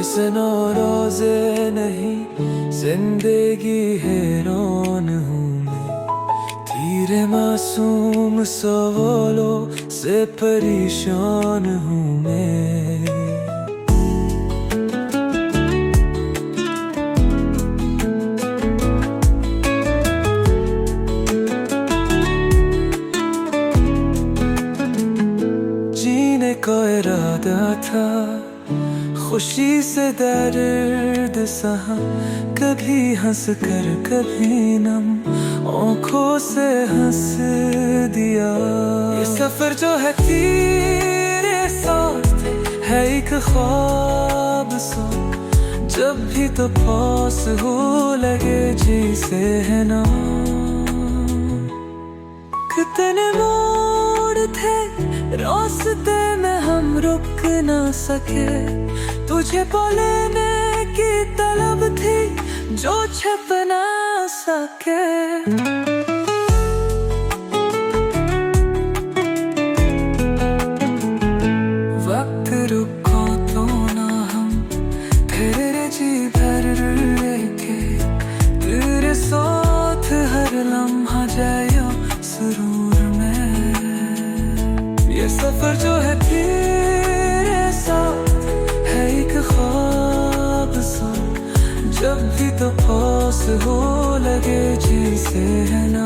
हुस्न और रोज़े नहीं जिंदगी हैरान हूँ मैं धीरे मासूम सवालों से परेशान हूँ मैं जीने का इरादा था खुशी से दर्द सहा कभी हंस कर कभी नम आँखों से हंस दिया ये सफर जो है तेरे साथ है एक ख्वाब सा जब भी तो पास हो लगे जैसे है ना कितने मोड़ थे रास्ते में हम रुक ना सके तुझे बोलने की तलब थी जो छुप ना सके वक्त रुको तो ना हम तेरे जी भर के तेरे साथ हर लम्हा जाए सुरूर में ये सफर जो है तेरे साथ है एक ख्वाब सा जब भी तो पास हो लगे जैसे है ना